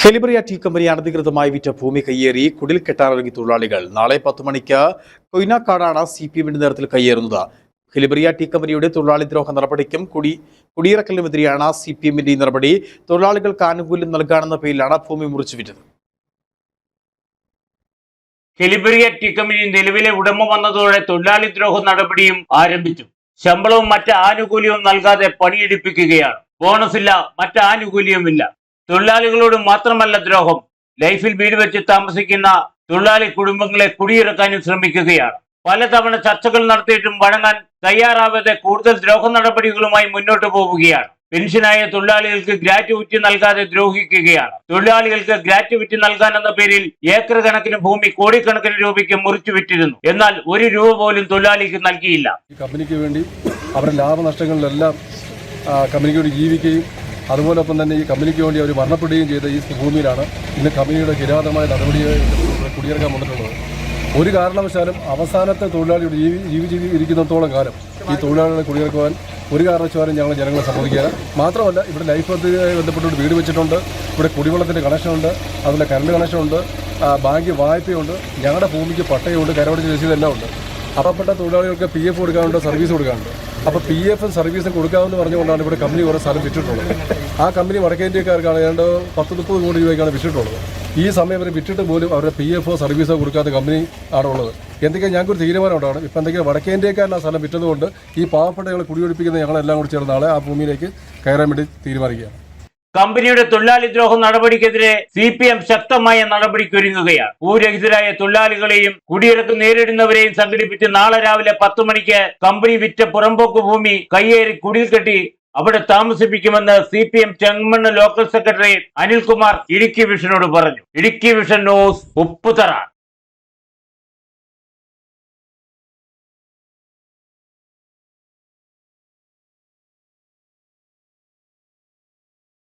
Helibaria tea company അനധികൃതമായി വിറ്റ ഭൂമി കയ്യേറി കുടിൽ കെട്ടാനിറങ്ങിയ തൊഴിലാളികൾ നാളെ 10 മണിക്ക് കൊയ്നാക്കാടാണ് CPM-ന്റെ നേതൃത്വത്തിൽ കയ്യേറുന്നത്. ഹെലിബറിയ ടീ കമ്പനിയുടെ തൊഴിലാളി ദ്രോഹ നടപടിക്കും കുടിയിറക്കലിനുമെതിരെയാണ് CPM-ന്റെ ഈ നടപടി. തൊഴിലാളികൾക്ക് ആനുകൂല്യം നൽകാനെന്ന പേരിലാണ് ഭൂമി മുറിച്ചു വിറ്റത്. ഹെലിബറിയ ടീ കമ്പനി നിലവിലെ ഉടമ വന്നതോടെ തൊഴിലാളി ദ്രോഹ നടപടിയും ആരംഭിച്ചു. ശമ്പളവും മറ്റ് ആനുകൂല്യവും നൽകാതെ പണിയെടുപ്പിക്കുകയാണ്. ബോണസ് ഇല്ല, മറ്റ് ആനുകൂല്യവുമില്ല. തൊഴിലാളികളോട് മാത്രമല്ല ദ്രോഹം, ലൈഫിൽ വീട് വെച്ച് താമസിക്കുന്ന തൊഴിലാളി കുടുംബങ്ങളെ കുടിയിറക്കാനും ശ്രമിക്കുകയാണ്. പലതവണ ചർച്ചകൾ നടത്തിയിട്ടും വഴങ്ങാൻ തയ്യാറാവാതെ കൂടുതൽ ദ്രോഹ നടപടികളുമായി മുന്നോട്ട് പോവുകയാണ്. പെൻഷനായ തൊഴിലാളികൾക്ക് ഗ്രാറ്റുവിറ്റി നൽകാതെ ദ്രോഹിക്കുകയാണ്. തൊഴിലാളികൾക്ക് ഗ്രാറ്റുവിറ്റി നൽകാനെന്ന പേരിൽ ഏക്കർ കണക്കിന് ഭൂമി കോടിക്കണക്കിന് രൂപയ്ക്ക് മുറിച്ചു വിറ്റിരുന്നു. എന്നാൽ ഒരു രൂപ പോലും തൊഴിലാളിക്ക് നൽകിയില്ല. കമ്പനിക്ക് വേണ്ടി അവരുടെ ലാഭനഷ്ടങ്ങളിലെല്ലാം കമ്പനിക്ക് വേണ്ടി ജീവിക്കുകയും അതുപോലൊപ്പം തന്നെ ഈ കമ്പനിക്ക് വേണ്ടി അവർ മരണപ്പെടുകയും ചെയ്ത ഈ ഭൂമിയിലാണ് ഇന്ന് കമ്പനിയുടെ കിരാതമായ നടപടിയെ കുടിയിറക്കാൻ വന്നിട്ടുള്ളത്. ഒരു കാരണവശാലും അവസാനത്തെ തൊഴിലാളിയുടെ ജീവിച്ചിരിക്കുന്നിടത്തോളം കാലം ഈ തൊഴിലാളികളെ കുടിയിറക്കുവാൻ ഒരു കാരണവശാലും ഞങ്ങൾ ജനങ്ങളെ സമ്മതിക്കുക. മാത്രമല്ല ഇവിടെ ലൈഫ് പദ്ധതിയുമായി ബന്ധപ്പെട്ട് വീട് വെച്ചിട്ടുണ്ട്, ഇവിടെ കുടിവെള്ളത്തിൻ്റെ കണക്ഷനുണ്ട്, അതുപോലെ കറണ്ട് കണക്ഷനുണ്ട്, ബാങ്ക് വായ്പയുണ്ട്, ഞങ്ങളുടെ ഭൂമിക്ക് പട്ടയമുണ്ട്, കരമടച്ച രസീതെല്ലാം ഉണ്ട്. അറപ്പെട്ട തൊഴിലാളികൾക്ക് PF കൊടുക്കാനുണ്ട്, സർവീസ് കൊടുക്കാനുണ്ട്. അപ്പോൾ PF-ഉം സർവീസും കൊടുക്കാമെന്ന് പറഞ്ഞുകൊണ്ടാണ് ഇവിടെ കമ്പനി കുറേ സ്ഥലം വിറ്റിട്ടുള്ളത്. ആ കമ്പനി വടക്കേ ഇന്ത്യക്കാർക്കാണ് ഏതാണ്ട് 10-30 കോടി രൂപയ്ക്കാണ് വിറ്റിട്ടുള്ളത്. ഈ സമയം വരെ വിറ്റിട്ട് പോലും അവരുടെ PF-ഓ സർവീസോ കൊടുക്കാത്ത കമ്പനി ആണുള്ളത്. എന്തൊക്കെയാണ് ഞങ്ങൾക്കൊരു തീരുമാനം ഉണ്ടാവണം. ഇപ്പം എന്തെങ്കിലും വടക്കേ ഇന്ത്യക്കാരൻ ആ സ്ഥലം വിറ്റതുകൊണ്ട് ഈ പാവപ്പെട്ടകളെ കുടിയൊഴിപ്പിക്കുന്ന ഞങ്ങളെല്ലാം കൂടി ചേർന്ന് നാളെ ആ ഭൂമിയിലേക്ക് കയറാൻ വേണ്ടി തീരുമാനിക്കുകയാണ്. കമ്പനിയുടെ തൊഴിലാളി ദ്രോഹ നടപടിക്കെതിരെ CPM ശക്തമായ നടപടിക്കൊരുങ്ങുകയാണ്. ഭൂരഹിതരായ തൊഴിലാളികളെയും കുടിയിറക്ക് നേരിടുന്നവരെയും സംഘടിപ്പിച്ച് നാളെ രാവിലെ 10 മണിക്ക് കമ്പനി വിറ്റ പുറമ്പോക്ക് ഭൂമി കയ്യേറി കുടിൽ കെട്ടി അവിടെ താമസിപ്പിക്കുമെന്ന് CPM Chengamannu local secretary Anilkumar Idukki വിഷനോട് പറഞ്ഞു. Idukki vision news Upputhara.